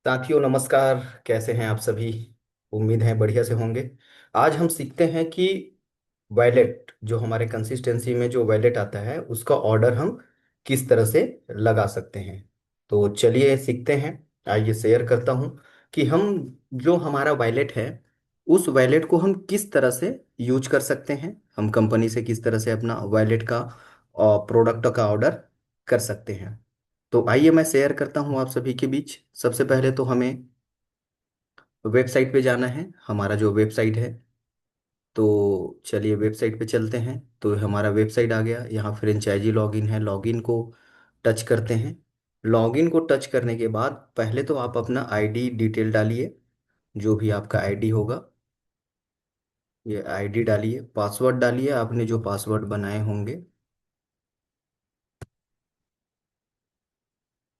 साथियों नमस्कार। कैसे हैं आप सभी? उम्मीद है बढ़िया से होंगे। आज हम सीखते हैं कि वॉलेट जो हमारे कंसिस्टेंसी में जो वॉलेट आता है उसका ऑर्डर हम किस तरह से लगा सकते हैं। तो चलिए सीखते हैं। आइए शेयर करता हूं कि हम जो हमारा वॉलेट है उस वॉलेट को हम किस तरह से यूज कर सकते हैं। हम कंपनी से किस तरह से अपना वॉलेट का प्रोडक्ट का ऑर्डर कर सकते हैं। तो आइए मैं शेयर करता हूं आप सभी के बीच। सबसे पहले तो हमें वेबसाइट पे जाना है, हमारा जो वेबसाइट है। तो चलिए वेबसाइट पे चलते हैं। तो हमारा वेबसाइट आ गया, यहाँ फ्रेंचाइजी लॉगिन है, लॉगिन को टच करते हैं। लॉगिन को टच करने के बाद पहले तो आप अपना आईडी डिटेल डालिए, जो भी आपका आईडी होगा ये आईडी डालिए। पासवर्ड डालिए, आपने जो पासवर्ड बनाए होंगे।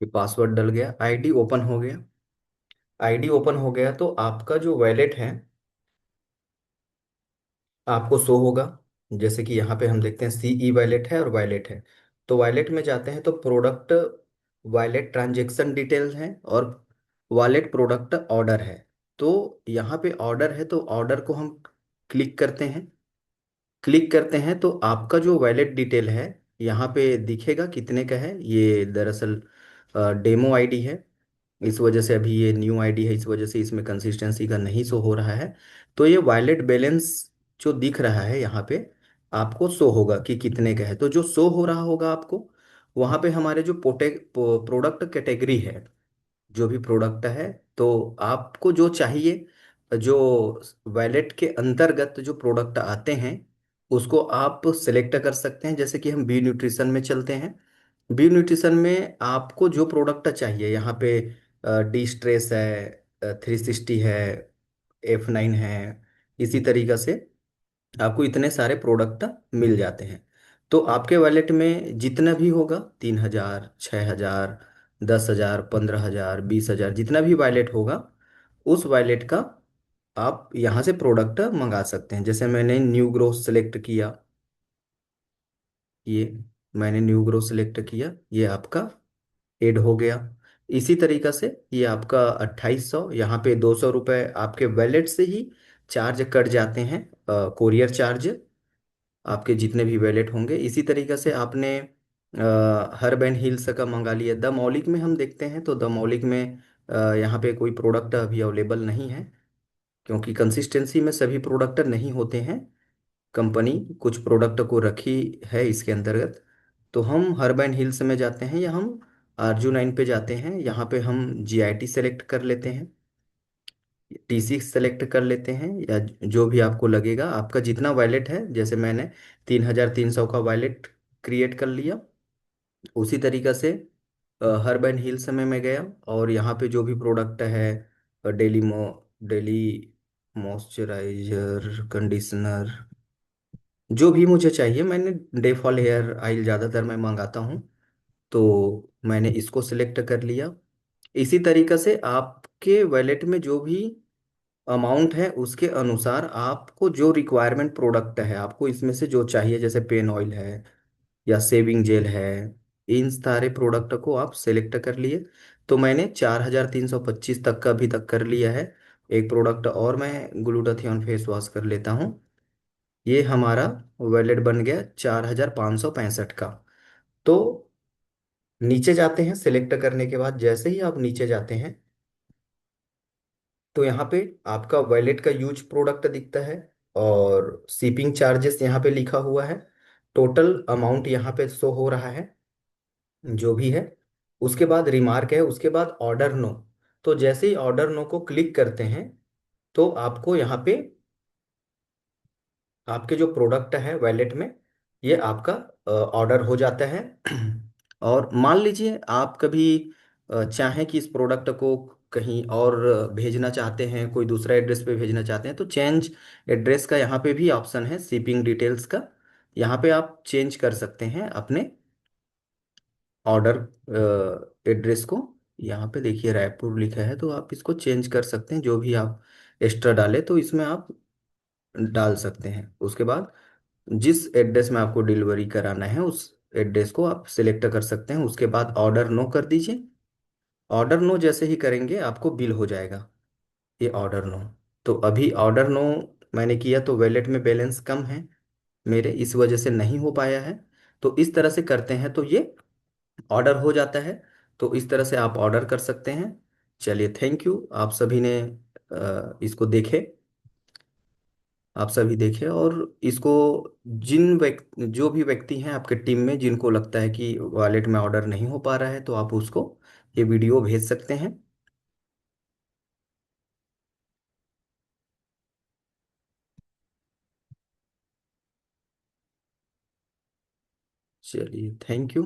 ये पासवर्ड डल गया, आईडी ओपन हो गया। आईडी ओपन हो गया तो आपका जो वॉलेट है आपको शो होगा। जैसे कि यहाँ पे हम देखते हैं सीई वॉलेट है और वॉलेट है। तो वॉलेट में जाते हैं तो प्रोडक्ट वॉलेट ट्रांजेक्शन डिटेल्स है और वॉलेट प्रोडक्ट ऑर्डर है। तो यहाँ पे ऑर्डर है तो ऑर्डर को हम क्लिक करते हैं। क्लिक करते हैं तो आपका जो वॉलेट डिटेल है यहाँ पे दिखेगा कितने का है। ये दरअसल डेमो आईडी है, इस वजह से अभी ये न्यू आईडी है, इस वजह से इसमें कंसिस्टेंसी का नहीं शो हो रहा है। तो ये वॉलेट बैलेंस जो दिख रहा है यहाँ पे आपको शो होगा कि कितने का है। तो जो शो हो रहा होगा आपको वहाँ पे हमारे जो प्रोडक्ट कैटेगरी है, जो भी प्रोडक्ट है, तो आपको जो चाहिए, जो वैलेट के अंतर्गत जो प्रोडक्ट आते हैं उसको आप सिलेक्ट कर सकते हैं। जैसे कि हम बी न्यूट्रिशन में चलते हैं। बी न्यूट्रिशन में आपको जो प्रोडक्ट चाहिए, यहाँ पे डी स्ट्रेस है, 360 है, F9 है। इसी तरीका से आपको इतने सारे प्रोडक्ट मिल जाते हैं। तो आपके वॉलेट में जितना भी होगा, 3,000, 6,000, 10,000, 15,000, 20,000, जितना भी वॉलेट होगा उस वॉलेट का आप यहाँ से प्रोडक्ट मंगा सकते हैं। जैसे मैंने न्यू ग्रोथ सेलेक्ट किया, ये मैंने न्यू ग्रोथ सेलेक्ट किया, ये आपका ऐड हो गया। इसी तरीका से ये आपका 2,800, यहाँ पे 200 रुपये आपके वॉलेट से ही चार्ज कट जाते हैं, कोरियर चार्ज, आपके जितने भी वैलेट होंगे। इसी तरीके से आपने हर बैंड हिल्स का मंगा लिया। द मौलिक में हम देखते हैं तो द मौलिक में यहाँ पे कोई प्रोडक्ट अभी अवेलेबल नहीं है, क्योंकि कंसिस्टेंसी में सभी प्रोडक्ट नहीं होते हैं। कंपनी कुछ प्रोडक्ट को रखी है इसके अंतर्गत। तो हम हर बैंड हिल्स में जाते हैं या हम RJ9 पे जाते हैं। यहाँ पे हम GIT सेलेक्ट कर लेते हैं, T6 सेलेक्ट कर लेते हैं, या जो भी आपको लगेगा। आपका जितना वॉलेट है, जैसे मैंने 3,300 का वॉलेट क्रिएट कर लिया, उसी तरीका से हर बैंड हिल्स में मैं गया और यहाँ पे जो भी प्रोडक्ट है, डेली मॉइस्चराइजर, कंडीशनर, जो भी मुझे चाहिए, मैंने डे फॉल हेयर ऑयल ज़्यादातर मैं मंगाता हूँ, तो मैंने इसको सिलेक्ट कर लिया। इसी तरीका से आपके वॉलेट में जो भी अमाउंट है उसके अनुसार आपको जो रिक्वायरमेंट प्रोडक्ट है, आपको इसमें से जो चाहिए, जैसे पेन ऑयल है या सेविंग जेल है, इन सारे प्रोडक्ट को आप सेलेक्ट कर लिए। तो मैंने 4,325 तक का अभी तक कर लिया है। एक प्रोडक्ट और मैं ग्लूटाथियोन फेस वॉश कर लेता हूँ। ये हमारा वैलेट बन गया 4,565 का। तो नीचे जाते हैं, सिलेक्ट करने के बाद जैसे ही आप नीचे जाते हैं तो यहाँ पे आपका वॉलेट का यूज प्रोडक्ट दिखता है और शिपिंग चार्जेस यहाँ पे लिखा हुआ है। टोटल अमाउंट यहाँ पे शो हो रहा है जो भी है। उसके बाद रिमार्क है, उसके बाद ऑर्डर नो। तो जैसे ही ऑर्डर नो को क्लिक करते हैं तो आपको यहाँ पे आपके जो प्रोडक्ट है वॉलेट में ये आपका ऑर्डर हो जाता है। और मान लीजिए आप कभी चाहें कि इस प्रोडक्ट को कहीं और भेजना चाहते हैं, कोई दूसरा एड्रेस पे भेजना चाहते हैं, तो चेंज एड्रेस का यहाँ पे भी ऑप्शन है, शिपिंग डिटेल्स का। यहाँ पे आप चेंज कर सकते हैं अपने ऑर्डर एड्रेस को। यहाँ पे देखिए रायपुर लिखा है, तो आप इसको चेंज कर सकते हैं। जो भी आप एक्स्ट्रा डालें तो इसमें आप डाल सकते हैं। उसके बाद जिस एड्रेस में आपको डिलीवरी कराना है उस एड्रेस को आप सिलेक्ट कर सकते हैं। उसके बाद ऑर्डर नो कर दीजिए। ऑर्डर नो जैसे ही करेंगे आपको बिल हो जाएगा ये ऑर्डर नो। तो अभी ऑर्डर नो मैंने किया तो वॉलेट में बैलेंस कम है मेरे, इस वजह से नहीं हो पाया है। तो इस तरह से करते हैं तो ये ऑर्डर हो जाता है। तो इस तरह से आप ऑर्डर कर सकते हैं। चलिए, थैंक यू, आप सभी ने इसको देखे, आप सभी देखें। और इसको जो भी व्यक्ति हैं आपके टीम में जिनको लगता है कि वॉलेट में ऑर्डर नहीं हो पा रहा है तो आप उसको ये वीडियो भेज सकते हैं। चलिए, थैंक यू।